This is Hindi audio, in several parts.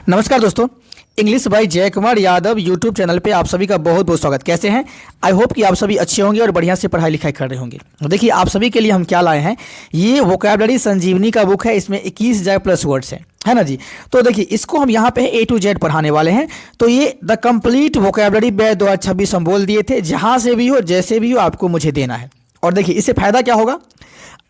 नमस्कार दोस्तों, इंग्लिश बाय जय कुमार यादव यूट्यूब चैनल पे आप सभी का बहुत बहुत स्वागत। कैसे हैं? आई होप कि आप सभी अच्छे होंगे और बढ़िया से पढ़ाई लिखाई कर रहे होंगे। देखिए आप सभी के लिए हम क्या लाए हैं, ये वोकैबुलरी संजीवनी का बुक है। इसमें 21,000 प्लस वर्ड्स हैं, है ना जी। तो देखिए इसको हम यहाँ पे A to Z पढ़ाने वाले हैं। तो ये द कंप्लीट वोकैबुलरी बैच 2026 हम बोल दिए थे। जहाँ से भी हो जैसे भी हो आपको मुझे देना है। और देखिए इससे फ़ायदा क्या होगा,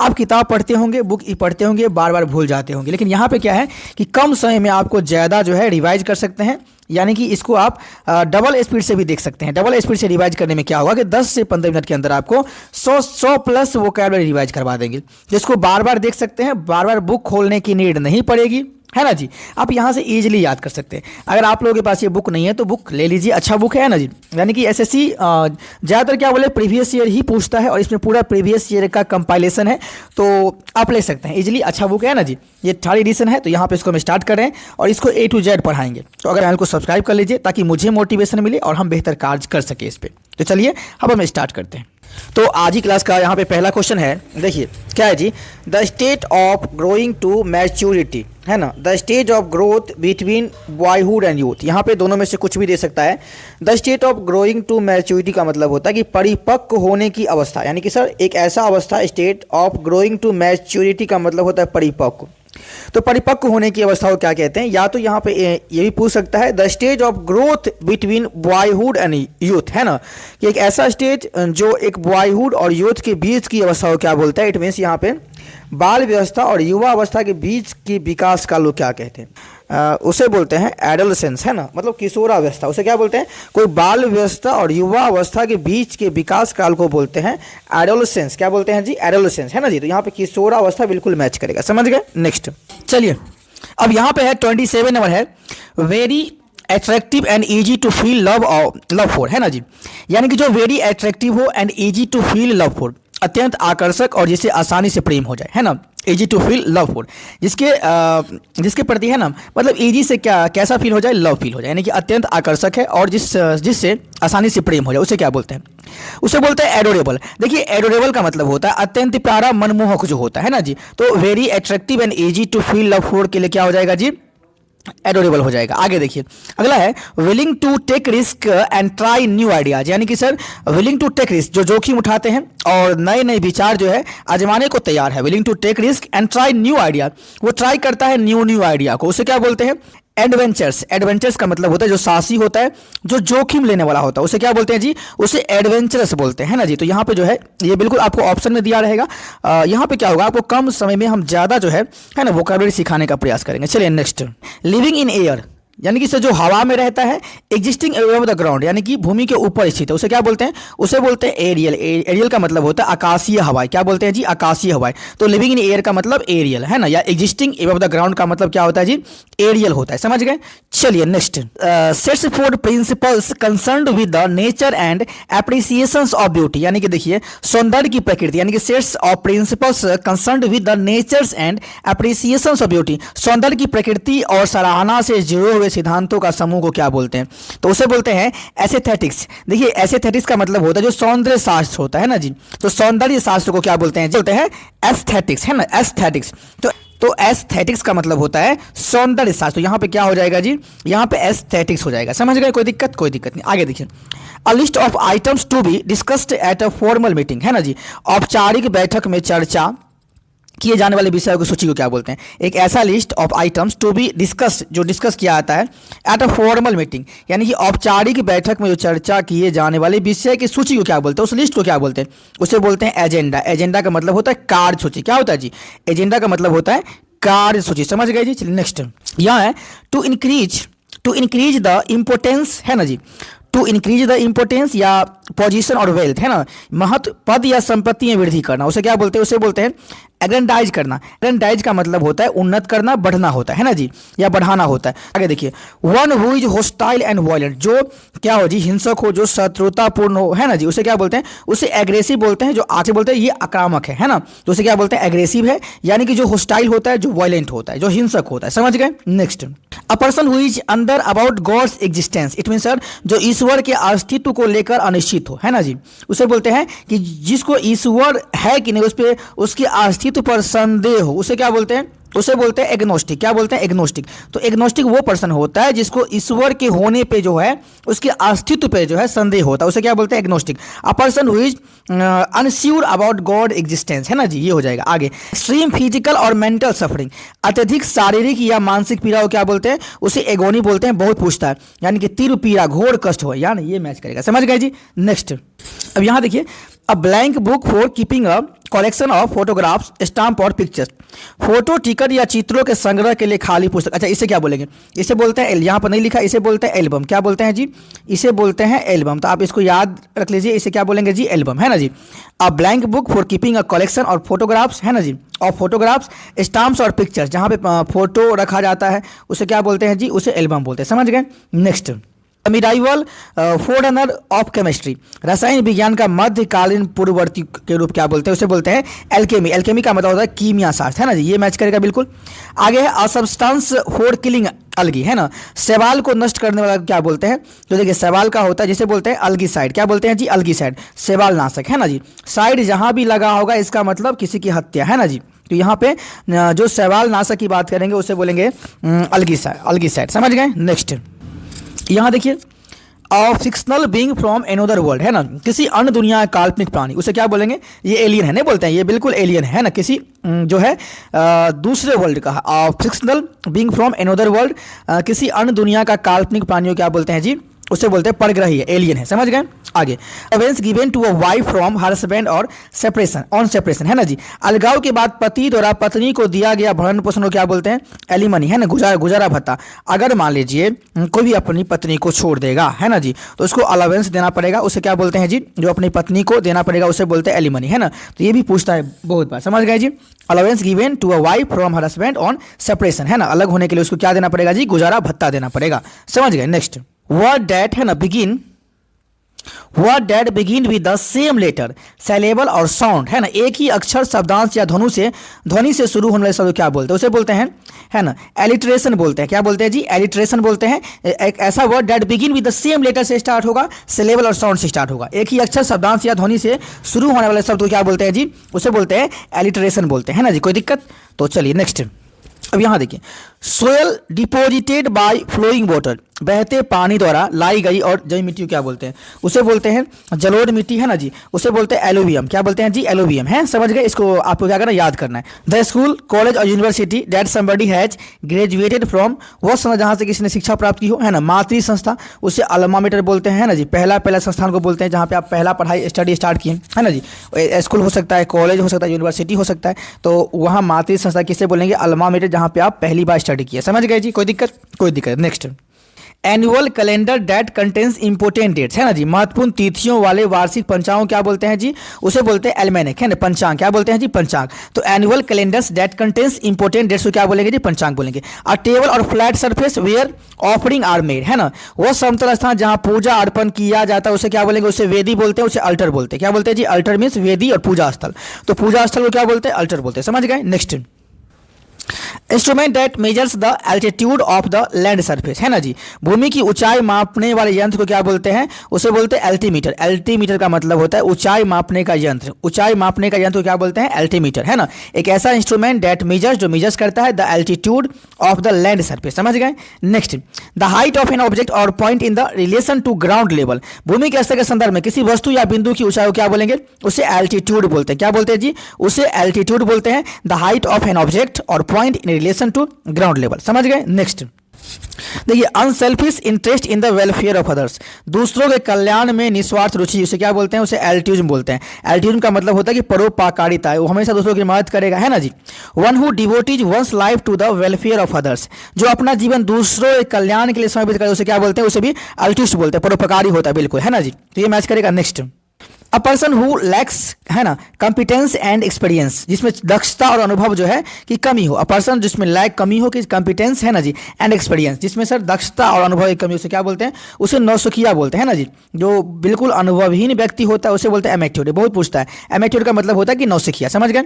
आप किताब पढ़ते होंगे, बुक पढ़ते होंगे, बार बार भूल जाते होंगे, लेकिन यहाँ पे क्या है कि कम समय में आपको ज़्यादा जो है रिवाइज कर सकते हैं। यानी कि इसको आप डबल स्पीड से भी देख सकते हैं। डबल स्पीड से रिवाइज करने में क्या होगा कि 10 से 15 मिनट के अंदर आपको 100 प्लस वोकैबुलरी रिवाइज करवा देंगे, जिसको बार बार देख सकते हैं। बार बार बुक खोलने की नीड नहीं पड़ेगी, है ना जी। आप यहाँ से इजीली याद कर सकते हैं। अगर आप लोगों के पास ये बुक नहीं है तो बुक ले लीजिए, अच्छा बुक है ना जी। यानी कि एसएससी ज़्यादातर क्या बोले प्रीवियस ईयर ही पूछता है और इसमें पूरा प्रीवियस ईयर का कंपाइलेशन है, तो आप ले सकते हैं इजीली। अच्छा बुक है ना जी। ये 3rd एडिशन है, तो यहाँ पे इसको हम स्टार्ट कर रहे हैं और इसको A to Z पढ़ाएंगे। तो अगर चैनल को सब्सक्राइब कर लीजिए ताकि मुझे मोटिवेशन मिले और हम बेहतर कार्य कर सके इस पर। तो चलिए अब हम स्टार्ट करते हैं। तो आज ही क्लास का यहाँ पे पहला क्वेश्चन है, देखिए क्या है जी। The state of growing to maturity, है ना। The stage of growth between boyhood and youth. यहाँ पे दोनों में से कुछ भी दे सकता है। The state of growing to maturity का मतलब होता है कि परिपक्व होने की अवस्था। यानी कि सर एक ऐसा अवस्था, state of growing to maturity का मतलब होता है परिपक्व। तो परिपक्व होने की अवस्था को क्या कहते हैं? या तो यहाँ पे ये भी पूछ सकता है the stage of growth between boyhood and youth, है ना। कि एक ऐसा स्टेज जो एक बॉयहुड और यूथ के बीच की अवस्था को क्या बोलता है। इट मीन्स यहाँ पे बाल व्यवस्था और युवा अवस्था के बीच की विकास काल को क्या कहते हैं? उसे बोलते हैं एडोलेसेंस, है ना। मतलब किशोरावस्था। उसे क्या बोलते हैं? कोई बाल व्यवस्था और युवा अवस्था के बीच के विकास काल को बोलते हैं एडोलेसेंस। क्या बोलते हैं जी? एडोलेसेंस, है ना जी। तो यहाँ पे किशोरावस्था बिल्कुल मैच करेगा, समझ गए। नेक्स्ट चलिए, अब यहाँ पे है 27 नंबर है, very attractive and easy to feel love for, है ना जी। यानी कि जो वेरी अट्रैक्टिव हो and easy to feel love for, अत्यंत आकर्षक और जिसे आसानी से प्रेम हो जाए, है ना। Easy to feel love for, जिसके प्रति, है ना, मतलब इजी से क्या कैसा फील हो जाए, लव फील हो जाए। यानी कि अत्यंत आकर्षक है और जिससे आसानी से प्रेम हो जाए, उसे क्या बोलते हैं? उसे बोलते हैं एडोरेबल। देखिए एडोरेबल का मतलब होता है अत्यंत प्यारा, मनमोहक जो होता है ना जी। तो very attractive and easy to feel love for के लिए क्या हो जाएगा जी? एडोरेबल हो जाएगा। आगे देखिए अगला है willing to take risk and try new ideas. यानी कि sir willing to take risk, जो जोखिम उठाते हैं और नए नए विचार जो है आजमाने को तैयार है। Willing to take risk and try new idea, वो ट्राई करता है न्यू आइडिया को, उसे क्या बोलते हैं? एडवेंचर्स। एडवेंचर्स का मतलब होता है जो साहसी होता है, जो जोखिम लेने वाला होता है, उसे क्या बोलते हैं जी? उसे एडवेंचरस बोलते हैं, है ना जी। तो यहाँ पे जो है ये बिल्कुल आपको ऑप्शन में दिया रहेगा। यहाँ पे क्या होगा, आपको कम समय में हम ज़्यादा जो है ना वोकैबुलरी सिखाने का प्रयास करेंगे। चलिए नेक्स्ट, लिविंग इन एयर। यानी कि सर जो हवा में रहता है, एग्जिस्टिंग अबव द ग्राउंड, यानी कि भूमि के ऊपर स्थित है, उसे क्या बोलते हैं? उसे बोलते हैं एरियल। एरियल का मतलब होता है आकाशीय हवाएं। क्या बोलते हैं जी? आकाशीय हवाएं। तो लिविंग इन एयर का मतलब एरियल, है ना। या एग्जिस्टिंग अबव द ग्राउंड का मतलब क्या होता है जी? एरियल होता है, समझ गए। चलिए next, sets for principles concerned with the nature and appreciations of beauty. यानी कि देखिए सौंदर्य की प्रकृति, यानी कि sets of principles concerned with the natures and appreciations of beauty, सौंदर्य की प्रकृति और सराहना से जुड़े हुए सिद्धांतों का समूह को क्या बोलते हैं? तो उसे बोलते हैं एस्थेटिक्स। देखिए एस्थेटिक्स का मतलब होता है जो सौंदर्य शास्त्र होता है ना जी। तो सौंदर्य शास्त्र को क्या बोलते हैं? बोलते हैं एस्थेटिक्स, है ना। एस्थेटिक्स तो एस्थेटिक्स का मतलब होता है सौंदर्य शास्त्र। तो यहाँ पे क्या हो जाएगा जी? यहाँ पे एस्थेटिक्स हो जाएगा, समझ गए। कोई दिक्कत नहीं। आगे देखिए, a list of items to be discussed at a formal meeting, है ना जी। औपचारिक बैठक में चर्चा किए जाने वाले विषयों की सूची को क्या बोलते हैं? एक ऐसा list of items to be discussed, जो डिस्कस किया जाता है एट अ फॉर्मल मीटिंग, यानी कि औपचारिक बैठक में जो चर्चा किए जाने वाले विषय की सूची को क्या बोलते हैं? उस लिस्ट को क्या बोलते हैं? उसे बोलते हैं एजेंडा। एजेंडा का मतलब होता है कार्य सूची। क्या होता है जी? एजेंडा का मतलब होता है कार्य सूची, समझ गए जी। चलिए नेक्स्ट, यहाँ है टू इंक्रीज द इम्पोर्टेंस, है ना जी। टू इंक्रीज द इम्पोर्टेंस या पोजीशन और वेल्थ, है ना, महत्व, पद या संपत्ति में वृद्धि करना, उसे क्या बोलते हैं? उसे बोलते हैं एग्रेंडाइज करना। एग्रेंडाइज का मतलब होता है उन्नत करना, बढ़ना होता है ना जी, या बढ़ाना होता है। आगे देखिए, one who is hostile and violent, जो क्या हो जी? हिंसक हो, जो शत्रुतापूर्ण हो, है ना जी, उसे क्या बोलते हैं? उसे एग्रेसिव बोलते हैं। जो आगे बोलते हैं ये आक्रामक है ना, तो उसे क्या बोलते हैं? एग्रेसिव है। यानी कि जो होस्टाइल होता है, जो वायलेंट होता है, जो हिंसक होता है, समझ गए। Next, a person who is unsure about God's existence. It mean sir जो ईश्वर के अस्तित्व को लेकर अनिश्चित हो, है ना जी, उसे बोलते हैं कि जिसको ईश्वर है कि नहीं उस पर, उसके अस्तित्व पर संदेह हो, उसे क्या बोलते हैं? उसे बोलते हैं एग्नोस्टिक। क्या बोलते हैं? एग्नोस्टिक। तो एग्नोस्टिक वो पर्सन होता है जिसको ईश्वर के होने पे जो है, उसके अस्तित्व पे जो है संदेह होता है, उसे क्या बोलते हैं? Agnostic. A person who is unsure about God existence, है ना जी, ये हो जाएगा। आगे, एक्सट्रीम फिजिकल और मेंटल सफरिंग, अत्यधिक शारीरिक या मानसिक पीड़ा को क्या बोलते हैं? उसे एगोनी बोलते हैं। बहुत पूछता है, यानी कि तीव्र पीड़ा, घोर कष्ट हो, यानी ये मैच करेगा। समझ गए जी? नेक्स्ट, अब यहाँ देखिए, अ blank book for keeping a collection of photographs, stamp और पिक्चर्स, फोटो, टिकट या चित्रों के संग्रह के लिए खाली पुस्तक। अच्छा, इसे क्या बोलेंगे? इसे बोलते हैं, यहाँ पर नहीं लिखा, इसे बोलते हैं एल्बम। क्या बोलते हैं जी? इसे बोलते हैं एल्बम। तो आप इसको याद रख लीजिए, इसे क्या बोलेंगे जी? एल्बम, है ना जी। A blank book for keeping a collection और फोटोग्राफ्स, है ना जी, और फोटोग्राफ्स, स्टाम्प्स और पिक्चर्स, जहाँ पे फोटो रखा जाता है उसे क्या बोलते हैं जी? उसे एल्बम बोलते हैं। समझ गए? Next, medieval foreigner of chemistry, रसायन विज्ञान का मध्यकालीन पूर्ववर्ती के रूप क्या बोलते हैं? उसे बोलते हैं एल्केमी। एल्केमी का मतलब होता है कीमिया शास्त्र, है ना जी, ये मैच करेगा बिल्कुल। आगे है अ सब्सटेंस फॉर किलिंग अलगी, है ना, शैवाल को नष्ट करने वाला क्या बोलते हैं? तो देखिए, शैवाल का होता है जिसे बोलते हैं अलगीसाइड। क्या बोलते हैं जी? अलगीसाइड, शैवाल नाशक, है ना जी। साइड जहां भी लगा होगा इसका मतलब किसी की हत्या, है ना जी। तो यहाँ पे जो शैवाल नाशक की बात करेंगे उसे बोलेंगे अलगीसाइड, अलगीसाइड। समझ गए? नेक्स्ट, यहाँ देखिए, of fictional being from another world, है ना, किसी अन्य दुनिया का काल्पनिक प्राणी, उसे क्या बोलेंगे? ये एलियन है, नहीं बोलते हैं, ये बिल्कुल एलियन है ना, किसी जो है दूसरे वर्ल्ड का। Of fictional being from another world, किसी अन्य दुनिया का काल्पनिक प्राणियों क्या बोलते हैं जी? उसे बोलते हैं परग्रही है, एलियन है। समझ गए? आगे, allowance given to a wife from her husband और सेपरेशन, ऑन सेपरेशन, है ना जी, अलगाव के बाद पति द्वारा पत्नी को दिया गया भरण पोषण को क्या बोलते हैं? एलिमनी, है ना, गुजारा भत्ता। अगर मान लीजिए कोई भी अपनी पत्नी को छोड़ देगा, है ना जी, तो उसको अलावेंस देना पड़ेगा, उसे क्या बोलते हैं जी? जो अपनी पत्नी को देना पड़ेगा उसे बोलते हैं एलिमनी, है ना। तो ये भी पूछता है बहुत बार। समझ गए जी? Allowance given to a wife from her husband on separation, है ना, अलग होने के लिए उसको क्या देना पड़ेगा जी? गुजारा भत्ता देना पड़ेगा। समझ गए? नेक्स्ट, वर्ड दैट, है ना, begin, word that begin with the same letter, syllable और साउंड, है ना, एक ही अक्षर, शब्दांश या ध्वनि से शुरू होने वाले शब्द क्या बोलते हैं? उसे बोलते हैं, है ना, एलिट्रेशन बोलते हैं। क्या बोलते हैं जी? एलिट्रेशन बोलते हैं। एक ऐसा word that begin with the same letter से स्टार्ट होगा, सिलेबल और साउंड से स्टार्ट होगा, एक ही अक्षर, शब्दांश या ध्वनि से शुरू होने वाले शब्द को क्या बोलते हैं जी? उसे बोलते हैं एलिट्रेशन बोलते हैं, है ना जी। कोई दिक्कत? तो चलिए नेक्स्ट, अब यहाँ देखिए, soil deposited by flowing water, बहते पानी द्वारा लाई गई और जमी मिट्टी को क्या बोलते हैं? उसे बोलते हैं जलोढ़ मिट्टी, है ना जी, उसे बोलते हैं एलोवियम। क्या बोलते हैं जी? एलोवियम, है। समझ गए? इसको आपको क्या करना, याद करना है। द स्कूल, कॉलेज और university that somebody has graduated from, वो संस्था जहाँ से किसी ने शिक्षा प्राप्त की हो, है ना, मातृ संस्था, उसे अल्मा मेटर बोलते हैं, है ना जी। पहला संस्थान को बोलते हैं जहाँ पे आप पहला पढ़ाई स्टडी स्टार्ट किए, है ना जी। स्कूल हो सकता है, कॉलेज हो सकता है, यूनिवर्सिटी हो सकता है, तो वहाँ मातृ संस्था किसे बोलेंगे? अल्मा मेटर, जहाँ पे आप पहली बार स्टडी किए। समझ गए जी? कोई दिक्कत? कोई दिक्कत। Next, annual calendar that contains important dates, है ना जी, महत्वपूर्ण तिथियों वाले वार्षिक पंचांग क्या बोलते हैं जी? उसे बोलते हैं एल्मेनिक, है ना, पंचांग। क्या बोलते हैं जी? पंचांग। तो annual calendars that contains important dates को क्या बोलेंगे जी? पंचांग बोलेंगे। A table or flat surface where offering are made, है ना, वो समतल स्थान जहां पूजा अर्पण किया जाता है उसे क्या बोलेंगे? उसे वेदी बोलते हैं, उसे अल्टर बोलते हैं। क्या बोलते हैं जी? अल्टर मीन्स वेदी और पूजा स्थल, तो पूजा स्थल को क्या बोलते हैं? अल्टर बोलते हैं। समझ गए? Next, instrument that measures the altitude of the land surface, है ना जी, भूमि की ऊंचाई मापने वाले यंत्र को क्या बोलते हैं? उसे बोलते हैं एल्टीमीटर। एल्टीमीटर का मतलब होता है ऊंचाई मापने का यंत्र। ऊंचाई मापने का यंत्र को क्या बोलते हैं? एल्टीमीटर, है ना। एक ऐसा इंस्ट्रूमेंट दैट मेजर्स, जो मेजर्स करता है the altitude of the land surface. समझ गए? Next, the height of an object और point in the relation to ground level, भूमि के स्तर के संदर्भ में किसी वस्तु या बिंदु की ऊंचाई को क्या बोलेंगे? उसे एल्टीट्यूड बोलते हैं। क्या बोलते हैं जी? उसे एल्टीट्यूड बोलते हैं। The height of an object और point in relation to ground level. समझ गए? नेक्स्ट देखिए, unselfish interest in the welfare of others, दूसरों के कल्याण में निस्वार्थ रुचि, उसे क्या बोलते हैं? उसे एल्ट्रुइज्म बोलते हैं। एल्ट्रुइज्म का मतलब होता है कि परोपकारिता है, वो हमेशा दूसरों की मदद करेगा, है ना जी। One who devotes one's life to the welfare of others, जो अपना जीवन दूसरों के कल्याण के लिए समर्पित करे उसे क्या बोलते हैं? उसे भी अल्ट्रुइस्ट बोलते हैं, परोपकारी होता है, बिल्कुल, है ना जी। तो ये मैच करेगा। Next, a person who lakhs, है ना, कॉम्पिटेंस एंड एक्सपीरियंस, जिसमें दक्षता और अनुभव जो है कि कमी हो। अ पर्सन जिसमें लैक, कमी हो, कि कॉम्पिटेंस, है ना जी, एंड एक्सपीरियंस, जिसमें सर दक्षता और अनुभव की कमी, उसे क्या बोलते हैं? उसे नौसिखिया बोलते हैं, है ना जी। जो बिल्कुल अनुभवहीन व्यक्ति होता है उसे बोलते हैं एमेच्योर। बहुत पूछता है, एमेच्योर का मतलब होता है कि नौसिखिया। समझ गए?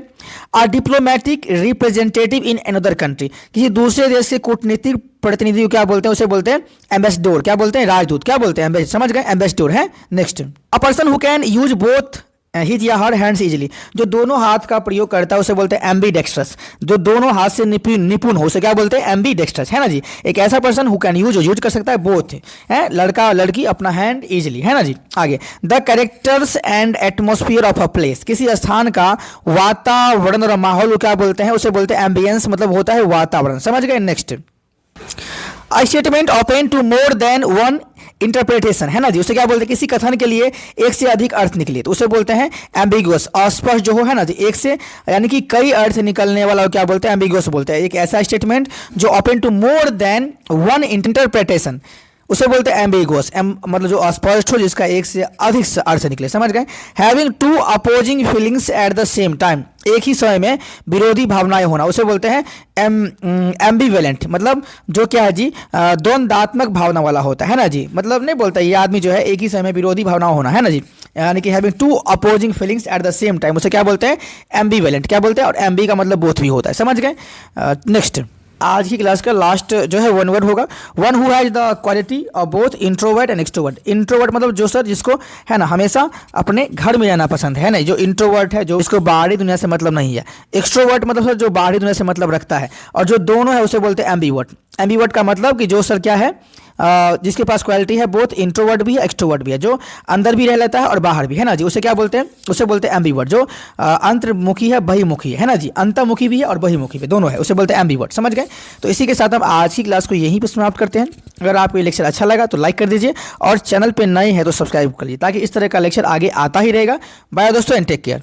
अ diplomatic representative in another country, किसी दूसरे देश के कूटनीतिक प्रतिनिधि को क्या बोलते हैं? उसे बोलते हैं एम्बेसडोर। क्या बोलते हैं? राजदूत। क्या बोलते हैं? समझ गए? एम्बेसडोर है। Next, a person who can use both his या हर हैंड्स इजिली, जो दोनों हाथ का प्रयोग करता है उसे बोलते हैं एम्बीडेक्स्ट्रस, जो दोनों हाथ से निपुण हो उसे क्या बोलते हैं एम्बीडेक्स्ट्रस, है ना जी। एक ऐसा पर्सन हु कैन यूज कर सकता है बोथ, है लड़का और लड़की अपना हैंड इजिली, है ना जी। आगे, the characters and atmosphere of a place, किसी स्थान का वातावरण और माहौल को क्या बोलते हैं, उसे बोलते हैं एम्बियंस, मतलब होता है वातावरण, समझ गए। Next, a statement open to more than one interpretation, है ना जी, उसे क्या बोलते हैं किसी कथन के लिए एक से अधिक अर्थ निकले तो उसे बोलते हैं एम्बिगुअस। अस्पष्ट जो हो, है ना जी, एक से यानी कि कई अर्थ निकलने वाला क्या बोलते हैं एम्बिगुअस बोलते हैं। एक ऐसा स्टेटमेंट जो open to more than one interpretation उसे बोलते हैं एम्बिगुअस, मतलब जो अस्पष्ट हो जिसका एक से अधिक अर्थ निकले, समझ गए। Having to opposing feelings at the same time, एक ही समय में विरोधी भावनाएं होना उसे बोलते हैं एम्बिवेलेंट, मतलब जो क्या है जी द्वंद्वात्मक भावना वाला होता है ना जी, मतलब नहीं बोलता ये आदमी जो है एक ही समय में विरोधी भावना होना, है ना जी, यानी कि having to opposing feelings at the same time उसे क्या बोलते हैं एम्बिवेलेंट, क्या बोलते हैं, और एम्बी का मतलब बोथ भी होता है, समझ गए। नेक्स्ट, आज की क्लास का लास्ट जो है वन वर्ड होगा, one who has the quality of both introvert and extrovert. Introvert मतलब जो सर जिसको है ना हमेशा अपने घर में जाना पसंद है ना, जो इंट्रोवर्ट है जो इसको बाहरी दुनिया से मतलब नहीं है। एक्सट्रोवर्ट मतलब सर जो बाहरी दुनिया से मतलब रखता है, और जो दोनों है उसे बोलते हैं एम्बीवर्ट। एम्बीवर्ट का मतलब कि जो सर क्या है जिसके पास क्वालिटी है बोथ इंट्रोवर्ट भी है एक्सट्रोवर्ट भी है, जो अंदर भी रह लेता है और बाहर भी, है ना जी, उसे क्या बोलते हैं, उसे बोलते हैं एम्बीवर्ट। जो अंतर्मुखी है बहिमुखी है ना जी, अंतर्मुखी भी है और बहिमुखी भी दोनों है, उसे बोलते हैं एम्बीवर्ट, समझ गए। तो इसी के साथ हम आज की क्लास को यहीं पर समाप्त करते हैं। अगर आपको ये लेक्चर अच्छा लगा तो लाइक कर दीजिए, और चैनल पर नए हैं तो सब्सक्राइब कर लीजिए, ताकि इस तरह का लेक्चर आगे आता ही रहेगा। बाय दोस्तों एंड टेक केयर।